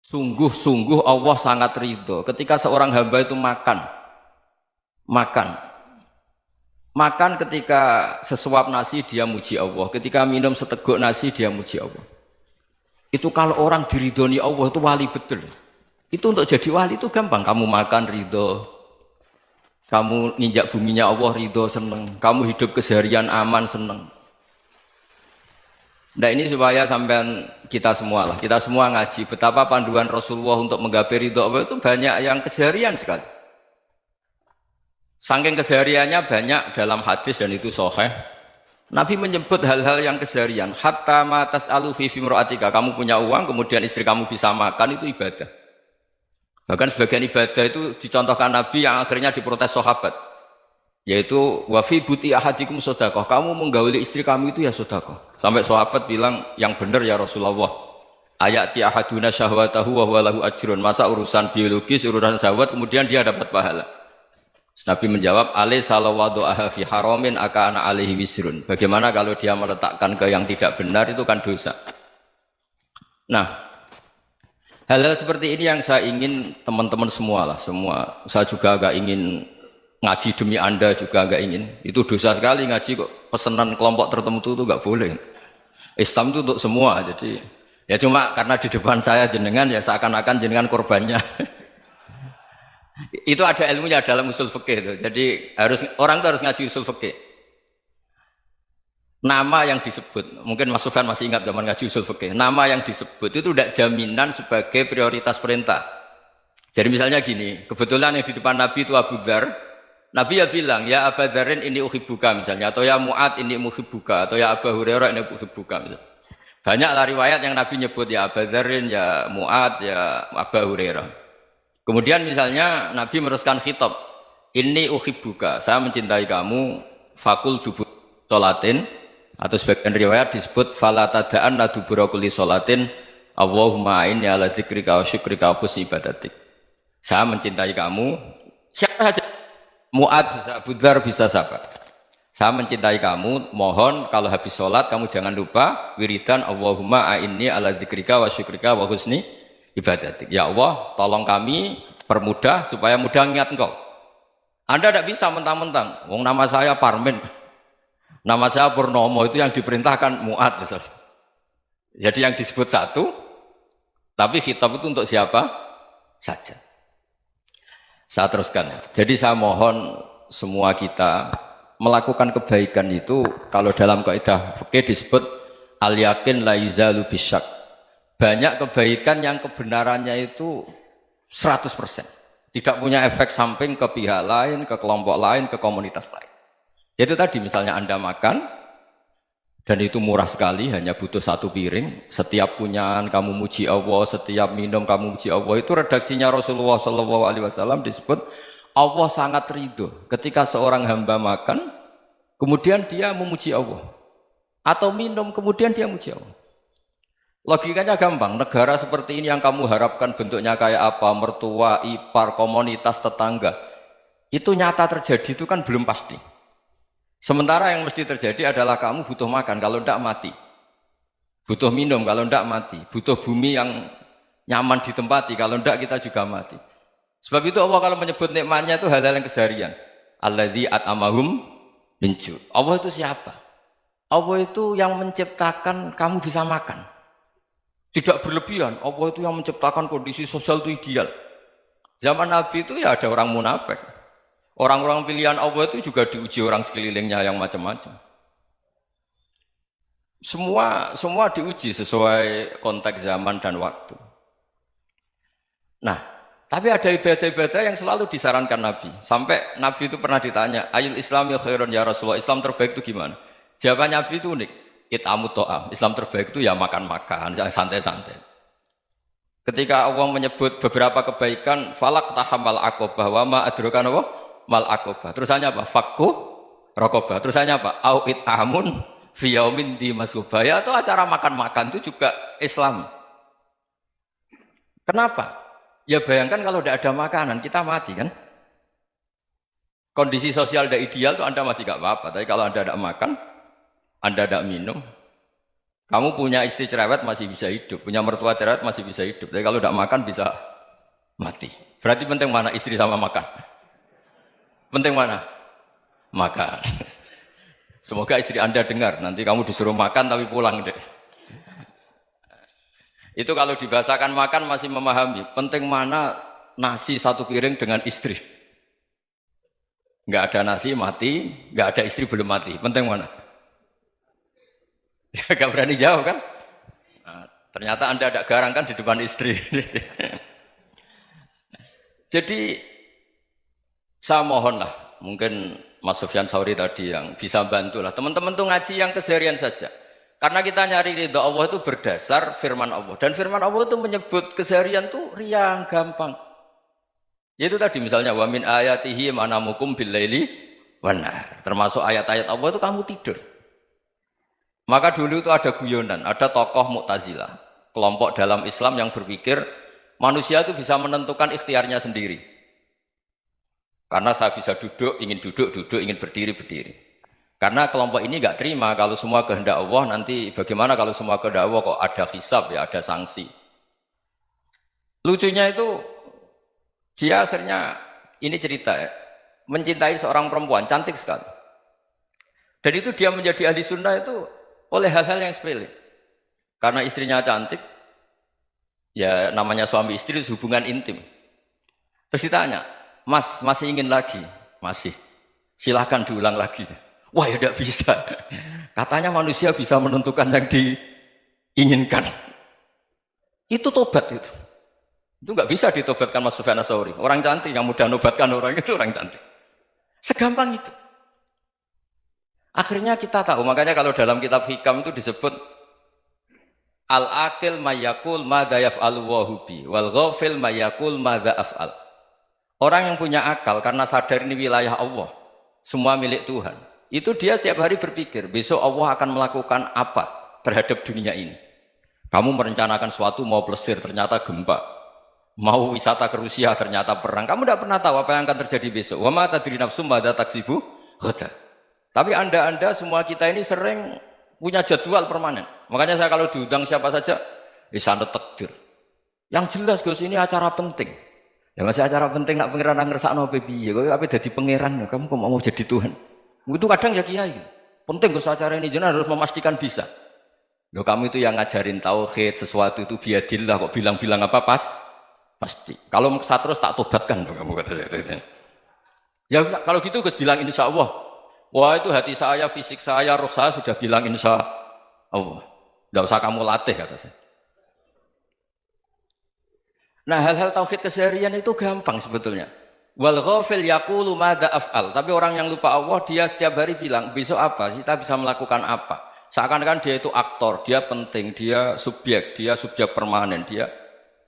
Sungguh-sungguh Allah sangat ridho ketika seorang hamba itu makan ketika sesuap nasi dia muji Allah, ketika minum seteguk nasi dia muji Allah. Itu kalau orang diridhoni Allah itu wali betul. Itu untuk jadi wali itu gampang, kamu makan ridho, kamu nginjak buminya Allah ridho seneng, kamu hidup keseharian aman seneng. Nah ini supaya sampean kita semua ngaji betapa panduan Rasulullah untuk menggapai ridho Allah itu banyak yang keseharian sekali. Saking kesehariannya banyak dalam hadis dan itu sahih. Nabi menyebut hal-hal yang keseharian. Hatta ma tas'alu fi imra'atika, kamu punya uang kemudian istri kamu bisa makan itu ibadah. Bahkan sebagian ibadah itu dicontohkan Nabi yang akhirnya diprotes sahabat. Yaitu wa fi buti ahadikum sedekah, kamu menggauli istri kamu itu ya sedekah. Sampai sahabat bilang yang benar ya Rasulullah. Ayati ahaduna syahwatahu wa huwa lahu ajrun. Masa urusan biologis, urusan syahwat kemudian dia dapat pahala. Nabi menjawab, alai salawadu aha fi haramin akana alaihi wisrun. Bagaimana kalau dia meletakkan ke yang tidak benar itu kan dosa. Nah, hal-hal seperti ini yang saya ingin teman-teman semua. Saya juga agak ingin ngaji demi Anda juga agak ingin. Itu dosa sekali ngaji kok pesanan kelompok tertentu itu enggak boleh. Islam itu untuk semua. Jadi ya cuma karena di depan saya jenengan ya seakan-akan jenengan korbannya. Itu ada ilmunya dalam usul fikih itu. Jadi orang itu harus ngaji usul fikih. Nama yang disebut, mungkin Mas Sufyan masih ingat zaman ngaji usul fikih. Nama yang disebut itu tidak jaminan sebagai prioritas perintah. Jadi misalnya gini, kebetulan yang di depan Nabi itu Abu Dzar. Nabi ya bilang, ya Abu Dzarin ini uhibbuka misalnya, atau ya Mu'ad ini uhibbuka, atau ya Abu Hurairah ini uhibbuka misalnya. Banyaklah riwayat yang Nabi nyebut ya Abu Dzarin, ya Mu'ad, ya Abu Hurairah. Kemudian misalnya Nabi meneruskan khitab, ini uhibbuka, saya mencintai kamu, fakul dubur sholatin, atau sebagian riwayat disebut fala tada'anna dubura kulli sholatin, Allahumma inni ala dzikrika wa syukrika wa husni ibadatik. Saya mencintai kamu, siapa saja, Mu'ad bisa, Abu Dzar bisa siapa. Saya mencintai kamu, mohon kalau habis sholat kamu jangan lupa wiridan Allahumma inni ala dzikrika wa syukrika wa husni ibadatik. Ya Allah, tolong kami permudah supaya mudah ingat Engkau. Anda tidak bisa mentang-mentang, wong nama saya Parmin, nama saya Purnomo, itu yang diperintahkan Mu'ad misalnya. Jadi yang disebut satu, tapi khitab itu untuk siapa saja. Saya teruskan. Jadi saya mohon semua kita melakukan kebaikan itu, kalau dalam kaidah fikih disebut al yakin la yuzalu bisyak. Banyak kebaikan yang kebenarannya itu 100%. Tidak punya efek samping ke pihak lain, ke kelompok lain, ke komunitas lain. Itu tadi misalnya Anda makan, dan itu murah sekali, hanya butuh satu piring. Setiap punyaan kamu muji Allah, setiap minum kamu muji Allah. Itu redaksinya Rasulullah SAW disebut, Allah sangat ridho ketika seorang hamba makan, kemudian dia memuji Allah. Atau minum, kemudian dia muji Allah. Logikanya gampang, negara seperti ini yang kamu harapkan bentuknya kayak apa, mertua, ipar, komunitas, tetangga, itu nyata terjadi itu kan belum pasti. Sementara yang mesti terjadi adalah kamu butuh makan, kalau tidak mati. Butuh minum, kalau tidak mati. Butuh bumi yang nyaman ditempati, kalau tidak kita juga mati. Sebab itu Allah kalau menyebut nikmatnya itu hal-hal yang keseharian. Alladzi at'amahum min ju'. Allah itu siapa? Allah itu yang menciptakan kamu bisa makan. Tidak berlebihan, Allah itu yang menciptakan kondisi sosial itu ideal. Zaman Nabi itu ya ada orang munafik. Orang-orang pilihan Allah itu juga diuji orang sekelilingnya yang macam-macam. Semua diuji sesuai konteks zaman dan waktu. Nah, tapi ada ibadah-ibadah yang selalu disarankan Nabi. Sampai Nabi itu pernah ditanya, ayul islami khairun ya Rasulullah, Islam terbaik itu gimana? Jawaban Nabi itu unik. It'amut to'am, Islam terbaik itu ya makan-makan, yang santai-santai. Ketika Allah menyebut beberapa kebaikan, falak tahamal aqobah, wa ma adrokan apa? Mal aqobah. Terusannya apa? Fakku rokobah. Terusannya apa? Au it'amun fi yaumin di masubah. Ya itu acara makan-makan itu juga Islam. Kenapa? Ya bayangkan kalau tidak ada makanan, kita mati kan? Kondisi sosial tidak ideal itu Anda masih gak apa-apa, tapi kalau Anda tidak makan, Anda tidak minum, Kamu punya istri cerewet masih bisa hidup, punya mertua cerewet masih bisa hidup. Tapi kalau tidak makan bisa mati. Berarti penting mana istri sama makan? Penting mana? Makan. Semoga istri Anda dengar, nanti kamu disuruh makan tapi pulang deh. Itu kalau dibahasakan makan masih memahami. Penting mana nasi satu piring dengan istri. Nggak ada nasi mati, nggak ada istri belum mati. Penting mana? Gak berani jawab kan? Nah, ternyata Anda ada garang kan di depan istri. Jadi saya mohonlah, mungkin Mas Sufyan Sauri tadi yang bisa bantulah. Teman-teman tuh ngaji yang keseharian saja. Karena kita nyari ridha Allah itu berdasar firman Allah. Dan firman Allah itu menyebut keseharian tuh riang, gampang. Yaitu tadi misalnya wa min ayatihi manamukum billaili wan nahar. Termasuk ayat-ayat Allah itu kamu tidur. Maka dulu itu ada guyonan, ada tokoh Mu'tazilah, kelompok dalam Islam yang berpikir manusia itu bisa menentukan ikhtiarnya sendiri. Karena saya bisa duduk, duduk, ingin berdiri, berdiri. Karena kelompok ini nggak terima kalau semua kehendak Allah, nanti bagaimana kalau semua kehendak Allah kok ada hisab ya, ada sanksi. Lucunya itu dia akhirnya ini cerita ya, mencintai seorang perempuan cantik sekali. Dan itu dia menjadi ahli sunnah itu oleh hal-hal yang sepele. Karena istrinya cantik, ya namanya suami istri itu hubungan intim. Terus ditanya, Mas masih ingin lagi? Masih. Silahkan diulang lagi. Wah ya tidak bisa. Katanya manusia bisa menentukan yang diinginkan. Itu tobat itu. Itu nggak bisa ditobatkan Mas Sufyan Ats-Tsauri. Orang cantik yang mudah nobatkan orang itu orang cantik. Segampang itu. Akhirnya kita tahu, makanya kalau dalam kitab Hikam itu disebut al-aqil mayyakul madza yaf'alu wa hubi wal ghafil mayyakul madza af'al. Orang yang punya akal karena sadar ini wilayah Allah, semua milik Tuhan. Itu dia tiap hari berpikir, besok Allah akan melakukan apa terhadap dunia ini. Kamu merencanakan sesuatu mau plesir, ternyata gempa. Mau wisata ke Rusia, ternyata perang. Kamu tidak pernah tahu apa yang akan terjadi besok. Wa ma tadri nafsum madza taksibu ghadan. Tapi anda semua kita ini sering punya jadwal permanen. Makanya saya kalau diundang siapa saja, bisa takdir. Yang jelas Gus ini acara penting. Ya masih acara penting nak pangeran ngersakno piye? Kok ape dadi pangeran? Kamu kok mau jadi Tuhan? Itu kadang ya kiai. Penting Gus acara ini jenengan harus memastikan bisa. Loh kamu itu yang ngajarin tauhid, sesuatu itu biadillah kok bilang-bilang apa pasti. Kalau maksa terus tak tobatkan loh kamu kata saya. Ya kalau gitu Gus bilang insya Allah. Wah itu hati saya, fisik saya, roh saya sudah bilang insya Allah. Tidak usah kamu latih kata saya. Nah hal-hal tauhid keseharian itu gampang sebetulnya. Wal ghafil yaqulu madza af'al. Tapi orang yang lupa Allah dia setiap hari bilang besok apa? Kita bisa melakukan apa? Seakan-akan dia itu aktor, dia penting, dia subjek permanen, dia.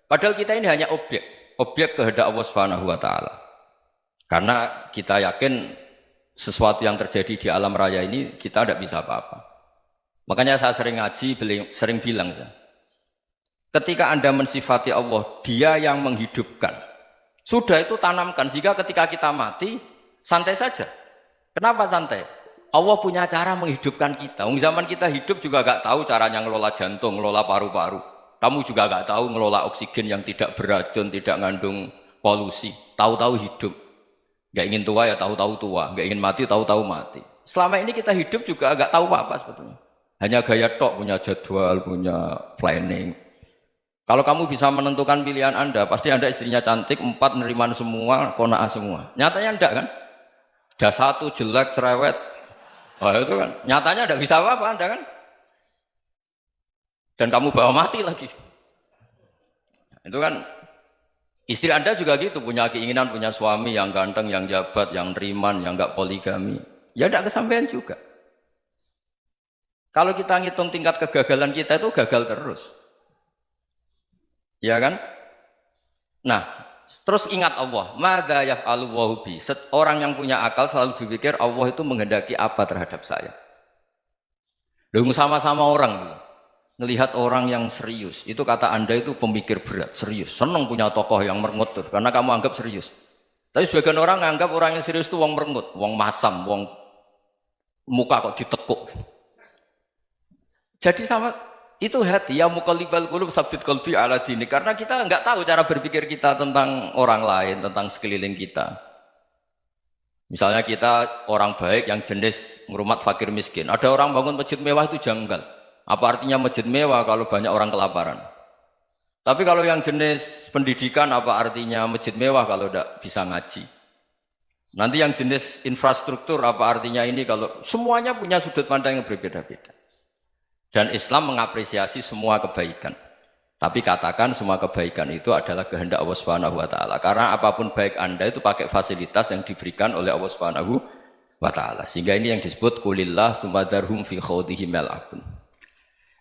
Padahal kita ini hanya objek kehendak Allah Subhanahu wa taala. Karena kita yakin sesuatu yang terjadi di alam raya ini kita tidak bisa apa-apa. Makanya saya sering ngaji, sering bilang saya. Ketika Anda mensifati Allah, Dia yang menghidupkan. Sudah itu tanamkan sehingga ketika kita mati santai saja. Kenapa santai? Allah punya cara menghidupkan kita. Zaman kita hidup juga gak tahu caranya ngelola jantung, ngelola paru-paru. Kamu juga gak tahu ngelola oksigen yang tidak beracun, tidak ngandung polusi. Tahu-tahu hidup. Gak ingin tua ya tahu-tahu tua, gak ingin mati tahu-tahu mati. Selama ini kita hidup juga gak tahu apa-apa sebetulnya. Hanya gaya tok, punya jadwal, punya planning. Kalau kamu bisa menentukan pilihan Anda, pasti Anda istrinya cantik, 4 neriman semua, kona'ah semua. Nyatanya enggak kan? Ada 1 jelek, cerewet. Oh itu kan, nyatanya enggak bisa apa-apa Anda kan? Dan kamu bawa mati lagi. Itu kan, istri Anda juga gitu, punya keinginan, punya suami yang ganteng, yang jabat, yang neriman, yang enggak poligami. Ya enggak kesampaian juga. Kalau kita ngitung tingkat kegagalan kita itu gagal terus. Ya kan? Nah, terus ingat Allah. Madza yaf'alu wa bi. Orang yang punya akal selalu berpikir Allah itu menghendaki apa terhadap saya. Lalu sama-sama orang melihat orang yang serius. Itu kata Anda itu pemikir berat, serius. Senang punya tokoh yang merengut karena kamu anggap serius. Tapi sebagian orang anggap orang yang serius itu wong merengut, wong masam, wong muka kok ditekuk. Jadi sama Itu hati ya muqallibal qulub tsabbit qalbi ala dini, karena kita nggak tahu cara berpikir kita tentang orang lain, tentang sekeliling kita. Misalnya kita orang baik yang jenis ngurumat fakir miskin, ada orang bangun masjid mewah itu janggal. Apa artinya masjid mewah kalau banyak orang kelaparan? Tapi kalau yang jenis pendidikan, apa artinya masjid mewah kalau tidak bisa ngaji? Nanti yang jenis infrastruktur, apa artinya ini kalau semuanya punya sudut pandang yang berbeda-beda. Dan Islam mengapresiasi semua kebaikan. Tapi katakan semua kebaikan itu adalah kehendak Allah Subhanahu wa taala. Karena apapun baik Anda itu pakai fasilitas yang diberikan oleh Allah Subhanahu wa taala. Sehingga ini yang disebut qulillah tsumadarhum fi khawdihim yal'abun.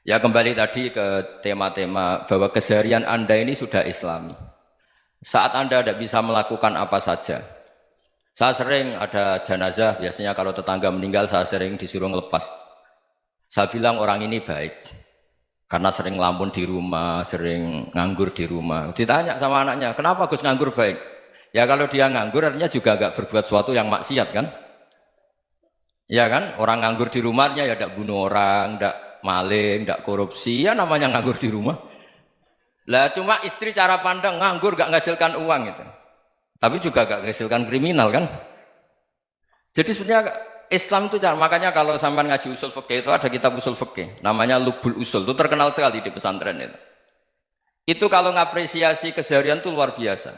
Ya kembali tadi ke tema-tema bahwa keseharian Anda ini sudah Islami. Saat Anda tidak bisa melakukan apa saja. Saya sering ada jenazah, biasanya kalau tetangga meninggal saya sering disuruh ngelepas. Saya bilang orang ini baik karena sering ngelamun di rumah, sering nganggur di rumah. Ditanya sama anaknya, kenapa Gus nganggur baik? Ya kalau dia nganggur artinya juga agak berbuat sesuatu yang maksiat kan? Ya kan? Orang nganggur di rumahnya ya tidak bunuh orang, tidak maling, tidak korupsi, ya namanya nganggur di rumah. Lah cuma istri cara pandang nganggur gak menghasilkan uang itu. Tapi juga gak menghasilkan kriminal kan? Jadi sebenarnya Islam itu makanya kalau sampai ngaji usul fikih itu ada kitab usul fikih namanya Lubul Usul, itu terkenal sekali di pesantren itu. Itu kalau ngapresiasi keseharian itu luar biasa.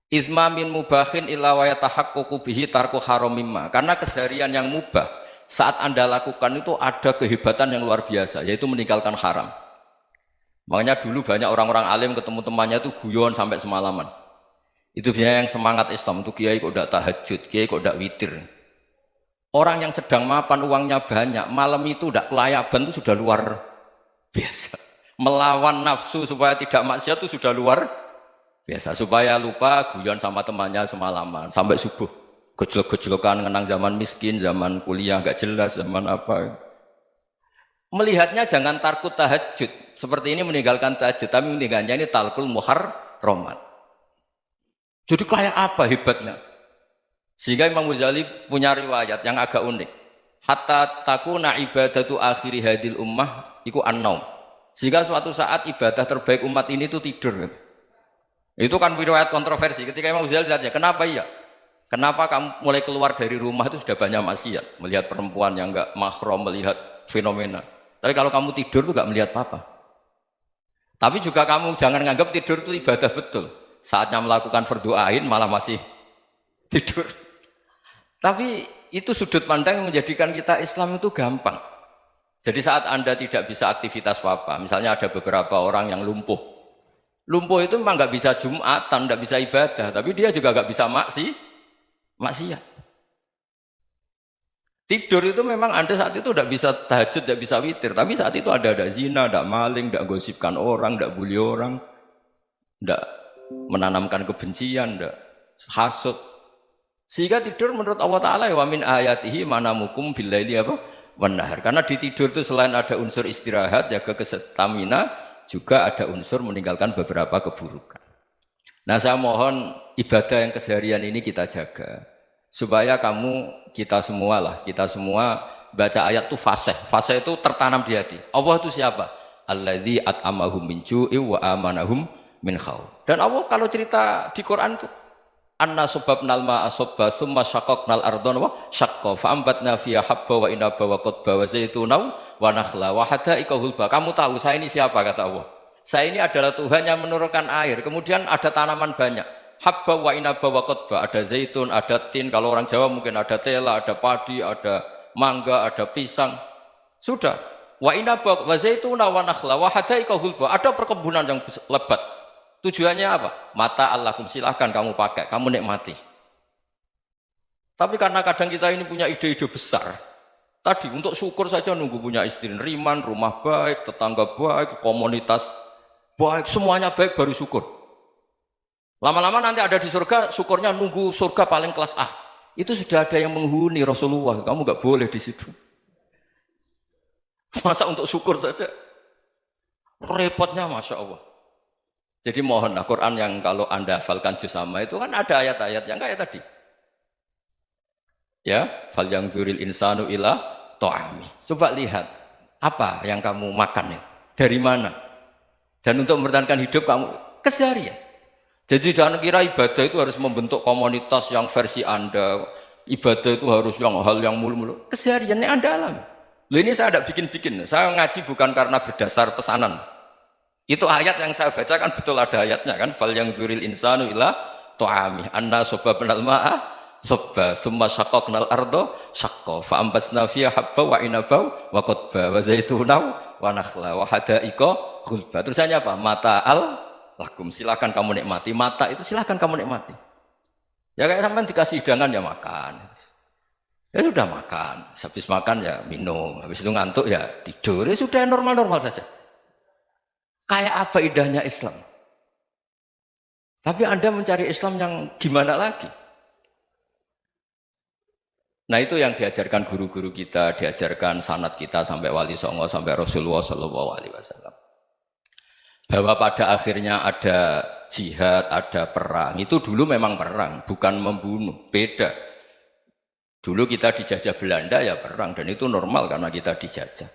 Izma min mubahin illa wa yatahaqqaqu bihi tarku haramimma. Karena keseharian yang mubah saat Anda lakukan itu ada kehebatan yang luar biasa, yaitu meninggalkan haram. Makanya dulu banyak orang-orang alim ketemu temannya itu guyon sampai semalaman. Itu biasanya yang semangat Islam itu kiai kok tidak tahajud, kiai kok tidak witir. Orang yang sedang mapan uangnya banyak, malam itu tidak kelayaban itu sudah luar biasa. Melawan nafsu supaya tidak maksiat itu sudah luar biasa. Supaya lupa guyon sama temannya semalaman sampai subuh. Gejlok-gejlokan ngenang zaman miskin, zaman kuliah nggak jelas, zaman apa. Melihatnya jangan tarkut tahajud. Seperti ini meninggalkan tahajud, tapi meninggalnya ini talkul muharramat. Jadi kayak apa hebatnya? Sehingga Imam Ghazali punya riwayat yang agak unik. Hatta takuna ibadatu akhiri hadil ummah iku an-naum. Sehingga suatu saat ibadah terbaik umat ini itu tidur. Itu kan riwayat kontroversi. Ketika Imam Ghazali tanya, kenapa iya? Kenapa kamu mulai keluar dari rumah itu sudah banyak maksiat? Melihat perempuan yang enggak mahram, melihat fenomena. Tapi kalau kamu tidur itu enggak melihat apa-apa. Tapi juga kamu jangan menganggap tidur itu ibadah betul. Saatnya melakukan fardu ain malah masih tidur. Tapi itu sudut pandang yang menjadikan kita Islam itu gampang. Jadi saat Anda tidak bisa aktivitas apa-apa, misalnya ada beberapa orang yang lumpuh. Lumpuh itu memang nggak bisa Jumatan, nggak bisa ibadah, tapi dia juga nggak bisa maksiat. Tidur itu memang Anda saat itu tidak bisa tahajud, tidak bisa witir, tapi saat itu ada zina, ada maling, tidak gosipkan orang, tidak bully orang, tidak menanamkan kebencian, tidak hasud. Sehingga tidur menurut Allah Ta'ala wa min ayatihi manamukum billaili apa? Wan-nahar. Karena di tidur itu selain ada unsur istirahat, jaga kestamina, juga ada unsur meninggalkan beberapa keburukan. Nah saya mohon ibadah yang keseharian ini kita jaga. Supaya kita semua baca ayat itu fasih. Fasih itu tertanam di hati. Allah itu siapa? Alladzi at'amahum min ju'i wa amanahum min khauf. Dan Allah kalau cerita di Quran itu anna sababnal ma'a sabba thumma syaqaqnal ardha wa syaqqa fa ambatna fiha habba wa inaba wa qadba wa zaituna wa nakhla wa hadaika hulba. Kamu tahu saya ini siapa kata Allah? Saya ini adalah Tuhan yang menurunkan air, kemudian ada tanaman banyak. Habba wa inaba wa qadba, ada zaitun, ada tin, kalau orang Jawa mungkin ada tela, ada padi, ada mangga, ada pisang. Sudah. Wa inaba wa zaituna wa nakhla wa hadaika hulba. Ada perkebunan yang lebat. Tujuannya apa? Mata Allahkum, silahkan kamu pakai, kamu nikmati. Tapi karena kadang kita ini punya ide-ide besar. Tadi untuk syukur saja nunggu punya istri riman, rumah baik, tetangga baik, komunitas baik, semuanya baik baru syukur. Lama-lama nanti ada di surga, syukurnya nunggu surga paling kelas A. Itu sudah ada yang menghuni Rasulullah, kamu nggak boleh di situ. Masa untuk syukur saja? Repotnya Masya Allah. Jadi mohonlah Quran yang kalau Anda hafalkan juz sama itu kan ada ayat-ayat yang kayak tadi. Ya, fal yang dzuril insanu ila ta'ami. Coba lihat. Apa yang kamu makan ya? Dari mana? Dan untuk mempertahankan hidup kamu keseharian. Jadi jangan kira ibadah itu harus membentuk komunitas yang versi Anda. Ibadah itu harus yang hal yang mulu-mulu. Kesehariannya Anda alami. Loh ini saya tidak bikin-bikin. Saya ngaji bukan karena berdasar pesanan. Itu ayat yang saya baca kan betul ada ayatnya kan. Fal yang dzuril insanu ila tu'ami anna sobabnal ma'a sobba thumma syaqaqnal ardo syaqqa fa ambasna fiha habba wa inaba wa qadba wa zaituna wa nakhla wa hadaika ghulba. Terusannya apa? Mata'al lakum, silakan kamu nikmati. Mata itu silakan kamu nikmati. Ya kayak sampean dikasih hidangan ya makan. Ya sudah makan, habis makan ya minum, habis itu ngantuk ya tidur. Ya sudah normal-normal saja. Kayak apa indahnya Islam? Tapi Anda mencari Islam yang gimana lagi? Nah itu yang diajarkan guru-guru kita, diajarkan sanad kita sampai Wali Songo, sampai Rasulullah SAW. Bahwa pada akhirnya ada jihad, ada perang. Itu dulu memang perang, bukan membunuh. Beda. Dulu kita dijajah Belanda ya perang, dan itu normal karena kita dijajah.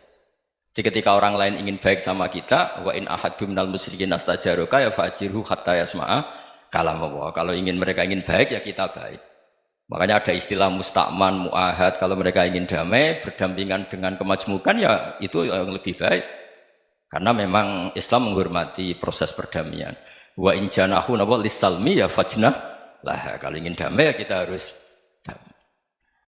Jadi ketika orang lain ingin baik sama kita, wa in ahadum minal musyrikin astajaruka ya fajirhu hatta yasma'a kalam Allah. Kalau mereka ingin baik ya kita baik. Makanya ada istilah mustakman, mu'ahad. Kalau mereka ingin damai, berdampingan dengan kemajmukan ya itu yang lebih baik. Karena memang Islam menghormati proses perdamaian. Wa in janahu lis-salmi ya fajnah lah. Kalau ingin damai ya kita harus damai.